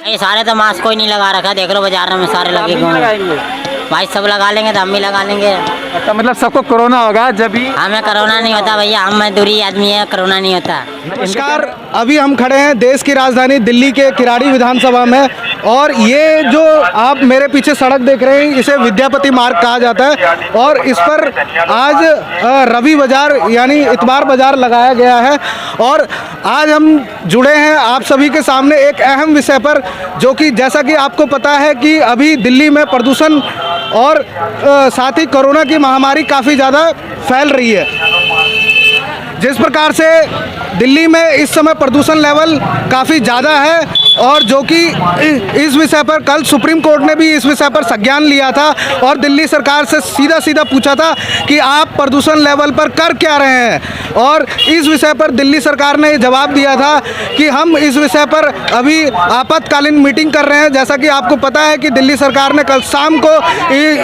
ये सारे तो मास्क कोई नहीं लगा रखा, देख लो बाजार में सारे लगे हुए। भाई सब लगा लेंगे तो हम भी लगा लेंगे। अच्छा, मतलब सबको कोरोना होगा जब भी? हमें कोरोना नहीं होता भैया, हम मजदूरी आदमी है, कोरोना नहीं होता। नमस्कार, अभी हम खड़े हैं देश की राजधानी दिल्ली के किराड़ी विधानसभा में, और ये जो आप मेरे पीछे सड़क देख रहे हैं इसे विद्यापति मार्ग कहा जाता है, और इस पर आज रवि बाजार यानी इतवार बाजार लगाया गया है। और आज हम जुड़े हैं आप सभी के सामने एक अहम विषय पर, जो कि जैसा कि आपको पता है कि अभी दिल्ली में प्रदूषण और साथ ही कोरोना की महामारी काफ़ी ज़्यादा फैल रही है। जिस प्रकार से दिल्ली में इस समय प्रदूषण लेवल काफ़ी ज़्यादा है, और जो कि इस विषय पर कल सुप्रीम कोर्ट ने भी इस विषय पर संज्ञान लिया था और दिल्ली सरकार से सीधा सीधा पूछा था कि आप प्रदूषण लेवल पर कर क्या रहे हैं। और इस विषय पर दिल्ली सरकार ने जवाब दिया था कि हम इस विषय पर अभी आपातकालीन मीटिंग कर रहे हैं। जैसा कि आपको पता है कि दिल्ली सरकार ने कल शाम को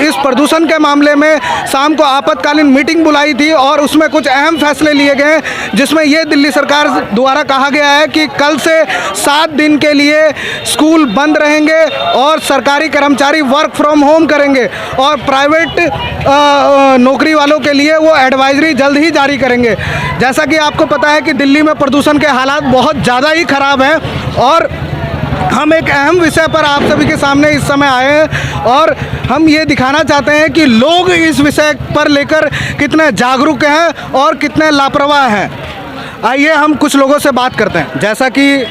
इस प्रदूषण के मामले में शाम को आपातकालीन मीटिंग बुलाई थी, और उसमें कुछ अहम फैसले लिए गए, जिसमें ये दिल्ली सरकार द्वारा कहा गया है कि कल से 7 दिन के लिए स्कूल बंद रहेंगे और सरकारी कर्मचारी वर्क फ्रॉम होम करेंगे, और प्राइवेट नौकरी वालों के लिए वो एडवाइजरी जल्द ही जारी करेंगे। जैसा कि आपको पता है कि दिल्ली में प्रदूषण के हालात बहुत ज़्यादा ही ख़राब हैं, और हम एक अहम विषय पर आप सभी के सामने इस समय आए हैं, और हम ये दिखाना चाहते हैं कि लोग इस विषय पर लेकर कितने जागरूक हैं और कितने लापरवाह हैं। आइए हम कुछ लोगों से बात करते हैं। जैसा कि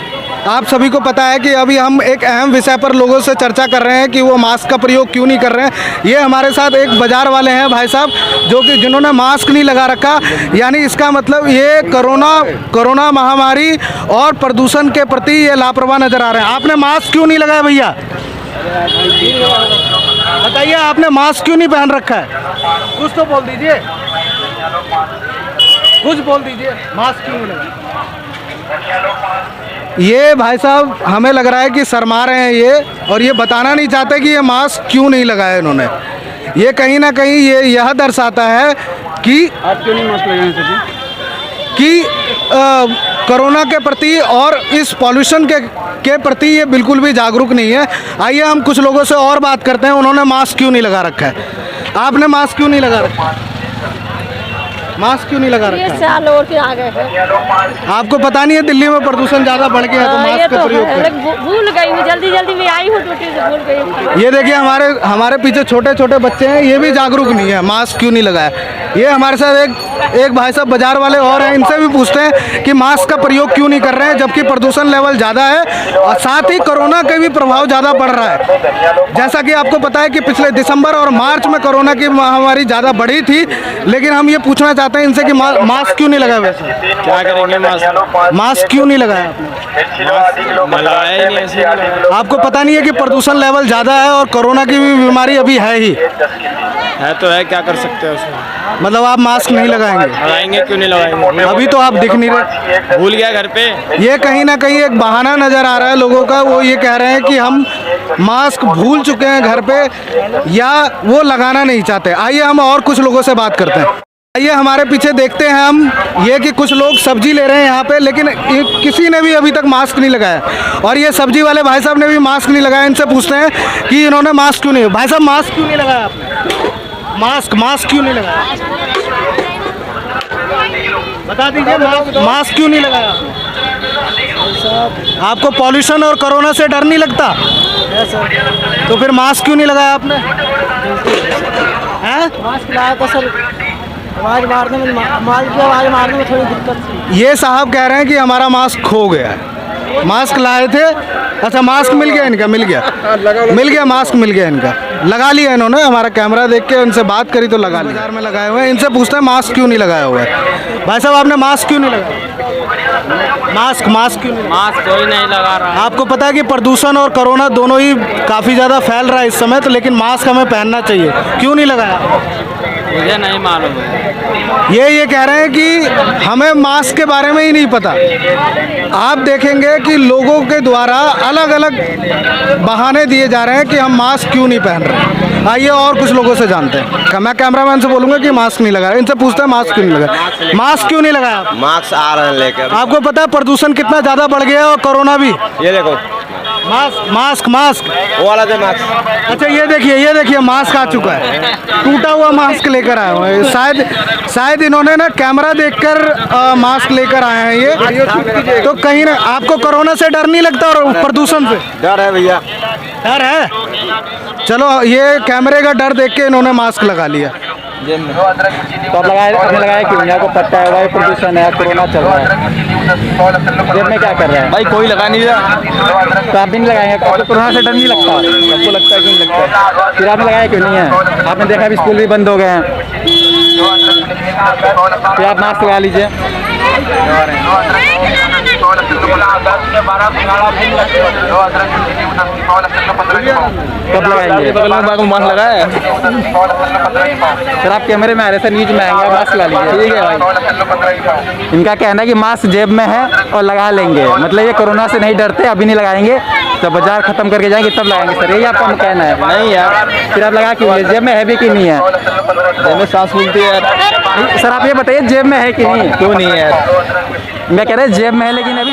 आप सभी को पता है कि अभी हम एक अहम विषय पर लोगों से चर्चा कर रहे हैं कि वो मास्क का प्रयोग क्यों नहीं कर रहे हैं। ये हमारे साथ एक बाज़ार वाले हैं भाई साहब, जो कि जिन्होंने मास्क नहीं लगा रखा, यानी इसका मतलब ये कोरोना महामारी और प्रदूषण के प्रति ये लापरवाह नज़र आ रहे हैं। आपने मास्क क्यों नहीं लगाया भैया? बताइए, आपने मास्क क्यों नहीं पहन रखा है? कुछ तो बोल दीजिए, कुछ बोल दीजिए, मास्क क्यों नहीं लगा? ये भाई साहब हमें लग रहा है कि शर्मा रहे हैं ये, और ये बताना नहीं चाहते कि ये मास्क क्यों नहीं लगाया इन्होंने। ये कहीं ना कहीं ये यह दर्शाता है कि आप क्यों नहीं मास्क लगाए सर? कि कोरोना के प्रति और इस पॉल्यूशन के प्रति ये बिल्कुल भी जागरूक नहीं है। आइए हम कुछ लोगों से और बात करते हैं, उन्होंने मास्क क्यों नहीं लगा रखा है। आपने मास्क क्यों नहीं लगा रखा? मास्क क्यों नहीं लगा रखा? 30 साल और के आ गए हैं। आपको पता नहीं है दिल्ली में प्रदूषण ज़्यादा बढ़ गया है, तो मास्क का प्रयोग कर। भूल गई मैं, जल्दी में आई हूँ ड्यूटी से, भूल गई। ये देखिए हमारे पीछे छोटे छोटे बच्चे हैं, ये भी जागरूक नहीं है, मास्क क्यों नहीं लगाया। ये हमारे साथ एक भाई साहब बाजार वाले और हैं, इनसे भी पूछते हैं कि मास्क का प्रयोग क्यों नहीं कर रहे हैं, जबकि प्रदूषण लेवल ज़्यादा है और साथ ही कोरोना का भी प्रभाव ज़्यादा बढ़ रहा है। जैसा कि आपको पता है कि पिछले दिसंबर और मार्च में कोरोना की महामारी ज़्यादा बढ़ी थी, लेकिन हम ये पूछना चाहते हैं इनसे कि मास्क क्यों नहीं लगाया। वैसे क्या करेंगे, मास्क क्यों नहीं लगाया आपने? लगाया ही नहीं ऐसे। आपको पता नहीं है कि प्रदूषण लेवल ज़्यादा है और कोरोना की भी बीमारी अभी है ही है, तो है, क्या कर सकते हैं उसमें। मतलब आप मास्क नहीं लगाएंगे? लगाएंगे, क्यों नहीं लगाएंगे? अभी तो आप दिख नहीं रहे। भूल गया घर पे। ये कहीं ना कहीं एक बहाना नज़र आ रहा है लोगों का। वो ये कह रहे हैं कि हम मास्क भूल चुके हैं घर पे, या वो लगाना नहीं चाहते। आइए हम और कुछ लोगों से बात करते हैं। आइए हमारे पीछे देखते हैं हम ये कि कुछ लोग सब्जी ले रहे हैं यहाँ पे, लेकिन किसी ने भी अभी तक मास्क नहीं लगाया, और ये सब्जी वाले भाई साहब ने भी मास्क नहीं लगाया। इनसे पूछते हैं कि इन्होंने मास्क क्यों नहीं। भाई साहब मास्क क्यों नहीं लगाया आपने? मास्क क्यों नहीं लगाया? बता दीजिए, मास्क क्यों नहीं लगाया? आपको पॉल्यूशन और कोरोना से डर नहीं लगता? तो फिर मास्क क्यों नहीं लगाया आपने? मास्क लगाया था सर, आवाज़ मारने में थोड़ी दिक्कत थी। ये साहब कह रहे हैं कि हमारा मास्क खो गया है। मास्क लाए थे, अच्छा मास्क मिल गया इनका? मिल गया मास्क मिल गया इनका, लगा लिया इन्होंने। हमारा कैमरा देख के उनसे बात करी तो लगा लिया। बाजार में लगाए हुए हैं, इनसे पूछते हैं मास्क क्यों नहीं लगाया हुआ है। भाई साहब आपने मास्क क्यों नहीं लगाया? मास्क क्यों नहीं? मास्क कोई नहीं लगा रहा। आपको पता है कि प्रदूषण और कोरोना दोनों ही काफ़ी ज़्यादा फैल रहा है इस समय, तो लेकिन मास्क हमें पहनना चाहिए, क्यों नहीं लगाया? मुझे नहीं मालूम है। ये कह रहे हैं कि हमें मास्क के बारे में ही नहीं पता। आप देखेंगे कि लोगों के द्वारा अलग अलग बहाने दिए जा रहे हैं कि हम मास्क क्यों नहीं पहन रहे। आइए और कुछ लोगों से जानते हैं। मैं कैमरामैन से बोलूँगा कि मास्क नहीं लगाया, इनसे पूछते हैं मास्क क्यों नहीं लगाया। मास्क क्यों नहीं लगाया? मास्क आ रहे हैं लेकर। आपको पता है प्रदूषण कितना ज़्यादा बढ़ गया है और कोरोना भी। ये देखो मास्क मास्क मास्क वो वाला जो मास्क। अच्छा ये देखिए मास्क आ चुका है, टूटा हुआ मास्क लेकर आए हुए हैं। शायद इन्होंने ना कैमरा देखकर मास्क लेकर आए हैं ये। तो कहीं ना आपको कोरोना से डर नहीं लगता और प्रदूषण से? डर है भैया। डर है? चलो ये कैमरे का डर देख के इन्होंने मास्क लगा लिया। तो आप आपने लगाया क्यों? यहाँ को पता है वायु प्रदूषण है, कोरोना चल रहा है, जेब में क्या कर रहा है भाई? कोई लगा नहीं रहा तो आप भी नहीं लगाएंगे? आपको कोरोना से डर नहीं लगता? आपको लगता है क्यों नहीं लगता? फिर आपने लगाया क्यों नहीं है? आपने देखा भी स्कूल भी बंद हो गए हैं, फिर आप मास्क लगा लीजिए। कब लगाएंगे? बगल में मास्क लगाया सर, आप कैमरे में आ रहे सर, न्यूज में आएंगे, आप मास्क ला लीजिए। ठीक है भाई। इनका कहना है कि मास्क जेब में है और लगा लेंगे, मतलब ये कोरोना से नहीं डरते, अभी नहीं लगाएंगे, जब बाजार खत्म करके जाएंगे तब लगाएंगे सर, यही आपका कहना है? नहीं यार, फिर आप लगा क्यों? जेब में है भी कि नहीं है? जेब में सांस फूलती है यार। सर आप ये बताइए जेब में है कि नहीं? क्यों नहीं है? मैं कह रहा जेब में है लेकिन अभी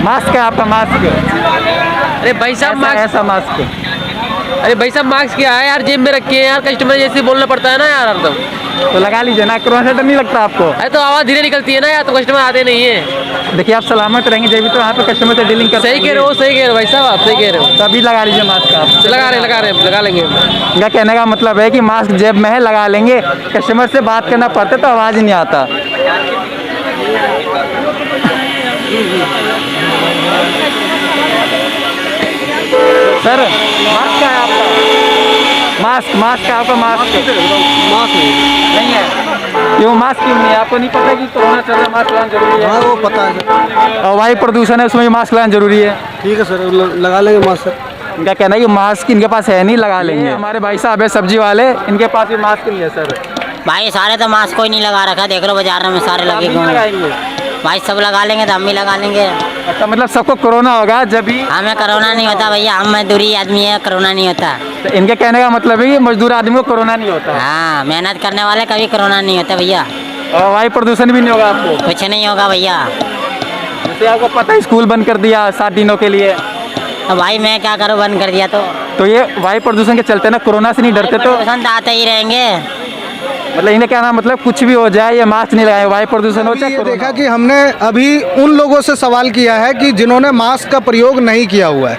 मास्क है आपका, मास्क। अरे भाई साहब मास्क, ऐसा मास्क, अरे भाई साहब मास्क क्या है यार, जेब में रखे हैं यार, कस्टमर जैसे बोलना पड़ता है ना यार हरदम। तो लगा लीजिए ना, कोरोना से डर नहीं लगता आपको? अरे तो आवाज़ धीरे निकलती है ना यार, तो कस्टमर आते नहीं है। देखिए आप सलामत रहेंगे जब भी तो वहाँ पे कस्टमर से डीलिंग कर। सही कह रहे हो, सही कह रहे हो भाई साहब, आप सही कह रहे हो। तभी लगा लीजिए मास्क आप। लगा लेंगे। इनका कहने का मतलब है कि मास्क जेब में है, लगा लेंगे, कस्टमर से बात करना पड़ता तो आवाज़ ही नहीं आता। सर मास्क क्या है आपका? मास्क है आपका? मास्क नहीं है? क्यों मास्क क्यों नहीं है? आपको नहीं पता कि कोरोना चल रहा है, मास्क लगाना जरूरी है? हाँ वो पता है। और वायु प्रदूषण है, उसमें भी मास्क लगाना जरूरी है। ठीक है सर, लगा लेंगे मास्क सर। इनका कहना है कि मास्क इनके पास है नहीं, लगा लेंगे। हमारे भाई साहब है सब्जी वाले, इनके पास भी मास्क नहीं है सर। भाई सारे तो मास्क कोई नहीं लगा रखा, देख लो बाजार में सारे लगे हुए हैं। भाई सब लगा लेंगे तो हम भी लगा लेंगे। अच्छा मतलब सबको कोरोना होगा जब भी? हमें कोरोना नहीं होता भैया, हम मजदूरी आदमी है, कोरोना नहीं होता। तो इनके कहने का मतलब है कि मजदूर आदमी को कोरोना नहीं होता? हाँ, मेहनत करने वाले कभी कोरोना नहीं होता भैया। और वायु प्रदूषण भी नहीं होगा आपको? कुछ नहीं होगा भैया। जैसे आपको पता है स्कूल बंद कर दिया 7 दिनों के लिए, तो भाई मैं क्या करूँ, बंद कर दिया तो ये वायु प्रदूषण के चलते ना, कोरोना से नहीं डरते तो? प्रदूषण तो आते ही रहेंगे। मतलब इन्हें क्या नाम, मतलब कुछ भी हो जाए ये मास्क नहीं लगाए, वायु प्रदूषण हो जाए। देखा कि हमने अभी उन लोगों से सवाल किया है कि जिन्होंने मास्क का प्रयोग नहीं किया हुआ है।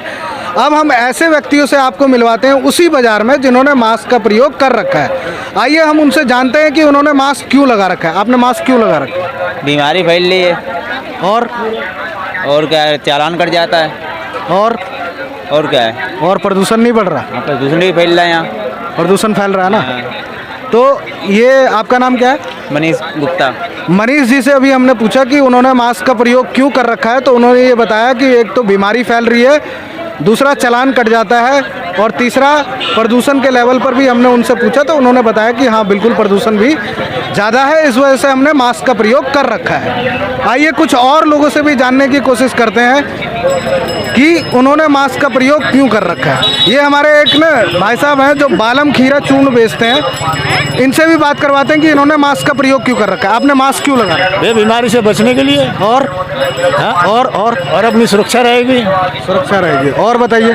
अब हम ऐसे व्यक्तियों से आपको मिलवाते हैं उसी बाजार में जिन्होंने मास्क का प्रयोग कर रखा है। आइए हम उनसे जानते हैं कि उन्होंने मास्क क्यों लगा रखा है। आपने मास्क क्यों लगा रखा है? बीमारी फैल रही है। और क्या है, चालान कट जाता है। और क्या है? और प्रदूषण नहीं बढ़ रहा? प्रदूषण भी फैल रहा है यहाँ, प्रदूषण फैल रहा है ना। तो ये आपका नाम क्या है? मनीष गुप्ता। मनीष जी से अभी हमने पूछा कि उन्होंने मास्क का प्रयोग क्यों कर रखा है, तो उन्होंने ये बताया कि एक तो बीमारी फैल रही है, दूसरा चालान कट जाता है, और तीसरा प्रदूषण के लेवल पर भी हमने उनसे पूछा तो उन्होंने बताया कि हाँ बिल्कुल प्रदूषण भी ज़्यादा है, इस वजह से हमने मास्क का प्रयोग कर रखा है। आइए कुछ और लोगों से भी जानने की कोशिश करते हैं कि उन्होंने मास्क का प्रयोग क्यों कर रखा है। ये हमारे एक ना भाई साहब हैं जो बालम खीरा चूर्ण बेचते हैं, इनसे भी बात करवाते हैं कि इन्होंने मास्क का प्रयोग क्यों कर रखा है। आपने मास्क क्यों लगा रखा है? ये बीमारी से बचने के लिए और अपनी सुरक्षा रहेगी। सुरक्षा रहेगी। और बताइए,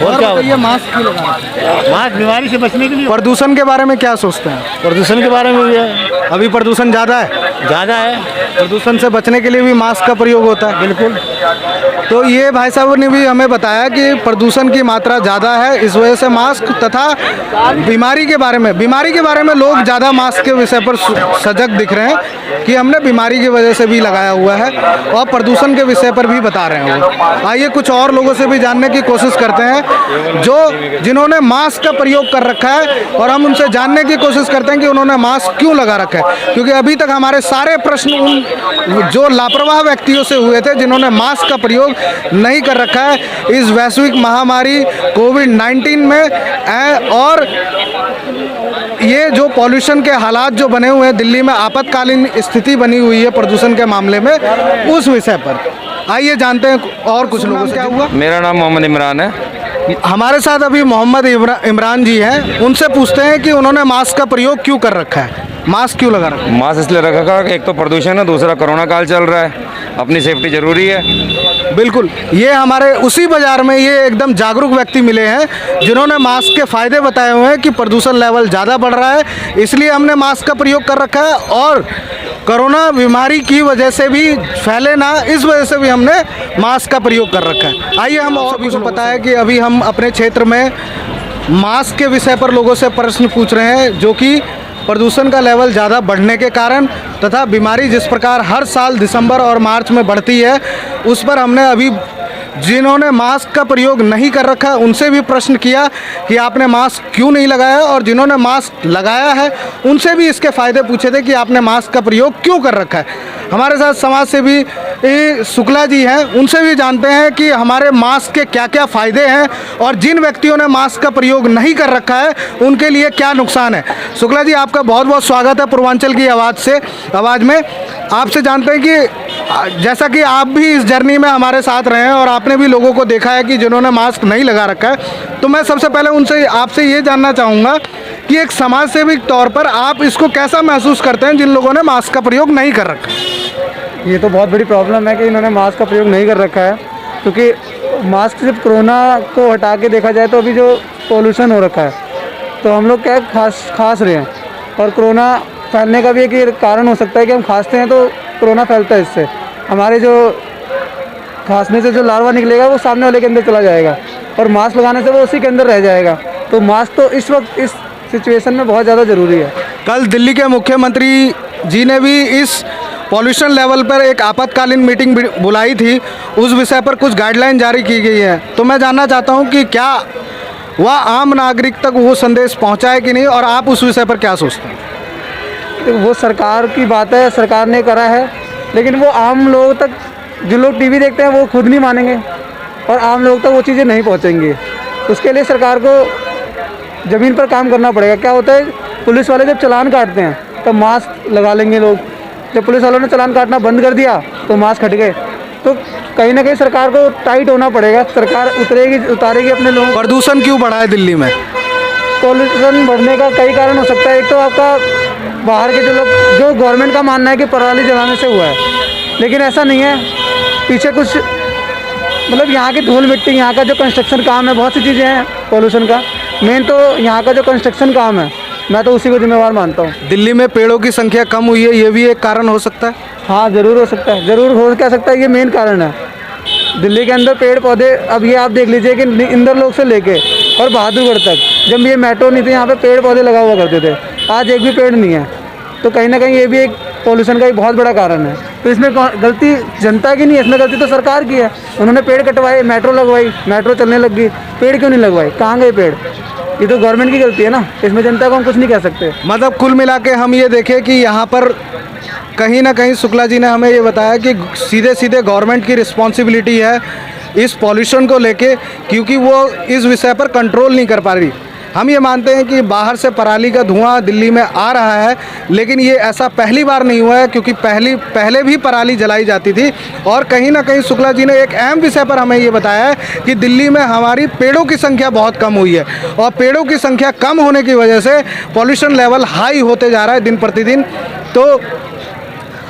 और क्या बताइए मास्क क्यों लगा रखा है? मास्क बीमारी से बचने के लिए। प्रदूषण के बारे में क्या सोचते हैं? प्रदूषण के बारे में भी है, अभी प्रदूषण ज़्यादा है, प्रदूषण से बचने के लिए भी मास्क का प्रयोग होता है। बिल्कुल। तो ये भाई साहब ने भी हमें बताया कि प्रदूषण की मात्रा ज़्यादा है, इस वजह से मास्क, तथा बीमारी के बारे में लोग ज़्यादा मास्क के विषय पर सजग दिख रहे हैं कि हमने बीमारी की वजह से भी लगाया हुआ है, और प्रदूषण के विषय पर भी बता रहे हैं वो। आइए कुछ और लोगों से भी जानने की कोशिश करते हैं जिन्होंने मास्क का प्रयोग कर रखा है, और हम उनसे जानने की कोशिश करते हैं कि उन्होंने मास्क क्यों लगा रखा है। क्योंकि अभी तक हमारे सारे प्रश्न उन जो लापरवाह व्यक्तियों से हुए थे जिन्होंने मास्क का प्रयोग नहीं कर रखा है इस वैश्विक महामारी कोविड-19 में। और ये जो पॉल्यूशन के हालात जो बने हुए हैं, दिल्ली में आपातकालीन स्थिति बनी हुई है प्रदूषण के मामले में, उस विषय पर आइए जानते हैं और कुछ लोगों से। क्या हुआ? मेरा नाम मोहम्मद इमरान है। हमारे साथ अभी मोहम्मद इमरान जी हैं, उनसे पूछते हैं कि उन्होंने मास्क का प्रयोग क्यों कर रखा है, मास्क क्यों लगा रखा है? मास्क इसलिए रखा कि एक तो प्रदूषण है, दूसरा कोरोना काल चल रहा है, अपनी सेफ्टी जरूरी है। बिल्कुल, ये हमारे उसी बाज़ार में ये एकदम जागरूक व्यक्ति मिले हैं जिन्होंने मास्क के फ़ायदे बताए हुए हैं कि प्रदूषण लेवल ज़्यादा बढ़ रहा है, इसलिए हमने मास्क का प्रयोग कर रखा है और कोरोना बीमारी की वजह से भी फैले ना, इस वजह से भी हमने मास्क का प्रयोग कर रखा है। आइए हम और सभी को पता है कि अभी हम अपने क्षेत्र में मास्क के विषय पर लोगों से प्रश्न पूछ रहे हैं, जो कि प्रदूषण का लेवल ज़्यादा बढ़ने के कारण तथा बीमारी जिस प्रकार हर साल दिसंबर और मार्च में बढ़ती है, उस पर हमने अभी जिन्होंने मास्क का प्रयोग नहीं कर रखा है उनसे भी प्रश्न किया कि आपने मास्क क्यों नहीं लगाया, और जिन्होंने मास्क लगाया है उनसे भी इसके फ़ायदे पूछे थे कि आपने मास्क का प्रयोग क्यों कर रखा है। हमारे साथ समाज सेवी शुक्ला जी हैं, उनसे भी जानते हैं कि हमारे मास्क के क्या क्या फ़ायदे हैं और जिन व्यक्तियों ने मास्क का प्रयोग नहीं कर रखा है उनके लिए क्या नुकसान है। शुक्ला जी, आपका बहुत बहुत स्वागत है पूर्वांचल की आवाज़ में। आपसे जानते हैं कि जैसा कि आप भी इस जर्नी में हमारे साथ रहे हैं और आपने भी लोगों को देखा है कि जिन्होंने मास्क नहीं लगा रखा है, तो मैं सबसे पहले उनसे आपसे ये जानना चाहूँगा कि एक समाज सेवी के तौर पर आप इसको कैसा महसूस करते हैं जिन लोगों ने मास्क का प्रयोग नहीं कर रखा है। ये तो बहुत बड़ी प्रॉब्लम है कि इन्होंने मास्क का प्रयोग नहीं कर रखा है, क्योंकि मास्क सिर्फ कोरोना को हटा के देखा जाए तो अभी जो पोल्यूशन हो रखा है तो हम लोग क्या खांस रहे हैं, और कोरोना फैलने का भी एक कारण हो सकता है कि हम खांसते हैं तो कोरोना फैलता है। इससे हमारे जो खांसने से जो लार्वा निकलेगा वो सामने वाले के अंदर चला जाएगा और मास्क लगाने से वो उसी के अंदर रह जाएगा। तो मास्क तो इस वक्त इस सिचुएशन में बहुत ज़्यादा ज़रूरी है। कल दिल्ली के मुख्यमंत्री जी ने भी इस पॉल्यूशन लेवल पर एक आपातकालीन मीटिंग बुलाई थी, उस विषय पर कुछ गाइडलाइन जारी की गई है। तो मैं जानना चाहता हूं कि क्या वह आम नागरिक तक वो संदेश पहुंचा है कि नहीं, और आप उस विषय पर क्या सोचते हैं? तो वो सरकार की बात है, सरकार ने करा है, लेकिन वो आम लोगों तक, जो लोग टीवी देखते हैं वो खुद नहीं मानेंगे और आम लोगों तक वो चीज़ें नहीं पहुंचेंगी। उसके लिए सरकार को ज़मीन पर काम करना पड़ेगा। क्या होता है, पुलिस वाले जब चालान काटते हैं तब मास्क लगा लेंगे लोग, जब पुलिस वालों ने चालान काटना बंद कर दिया तो मास्क हट गए। तो कहीं ना कहीं सरकार को टाइट होना पड़ेगा, सरकार उतारेगी अपने लोगों। प्रदूषण क्यों बढ़ा है दिल्ली में? पॉल्यूशन बढ़ने का कई कारण हो सकता है। एक तो आपका बाहर के जो लोग, जो गवर्नमेंट का मानना है कि पराली जलाने से हुआ है, लेकिन ऐसा नहीं है। पीछे कुछ मतलब यहाँ की धूल मिट्टी, यहाँ का जो कंस्ट्रक्शन काम है, बहुत सी चीज़ें हैं पॉल्यूशन का। मेन तो यहाँ का जो कंस्ट्रक्शन काम है, मैं तो उसी को जिम्मेवार मानता हूँ। दिल्ली में पेड़ों की संख्या कम हुई है, ये भी एक कारण हो सकता है? हाँ, ज़रूर हो सकता है, ज़रूर हो क्या सकता है, ये मेन कारण है। दिल्ली के अंदर पेड़ पौधे, अब ये आप देख लीजिए कि इंदर लोग से लेके और बहादुरगढ़ तक, जब ये मेट्रो नहीं थी यहाँ पे पेड़ पौधे लगा हुआ करते थे, आज एक भी पेड़ नहीं है। तो कहीं ना कहीं ये भी एक पॉल्यूशन का एक बहुत बड़ा कारण है। तो इसमें गलती जनता की नहीं है, इसमें गलती तो सरकार की है। उन्होंने पेड़ कटवाए, मेट्रो लगवाई, मेट्रो चलने लग गई, पेड़ क्यों नहीं लगवाए, कहाँ गए पेड़? ये तो गवर्नमेंट की गलती है ना, इसमें जनता को हम कुछ नहीं कह सकते। मतलब कुल मिला के हम ये देखें कि यहाँ पर कहीं ना कहीं शुक्ला जी ने हमें ये बताया कि सीधे सीधे गवर्नमेंट की रिस्पॉन्सिबिलिटी है इस पॉल्यूशन को लेके, क्योंकि वो इस विषय पर कंट्रोल नहीं कर पा रही। हम ये मानते हैं कि बाहर से पराली का धुआं दिल्ली में आ रहा है, लेकिन ये ऐसा पहली बार नहीं हुआ है, क्योंकि पहले भी पराली जलाई जाती थी। और कहीं ना कहीं शुक्ला जी ने एक अहम विषय पर हमें ये बताया है कि दिल्ली में हमारी पेड़ों की संख्या बहुत कम हुई है, और पेड़ों की संख्या कम होने की वजह से पॉल्यूशन लेवल हाई होते जा रहा है दिन प्रतिदिन। तो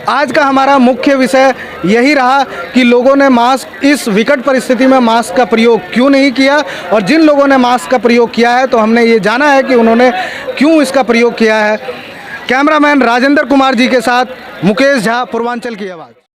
आज का हमारा मुख्य विषय यही रहा कि लोगों ने मास्क, इस विकट परिस्थिति में मास्क का प्रयोग क्यों नहीं किया, और जिन लोगों ने मास्क का प्रयोग किया है तो हमने ये जाना है कि उन्होंने क्यों इसका प्रयोग किया है। कैमरामैन राजेंद्र कुमार जी के साथ मुकेश झा, पूर्वांचल की आवाज़।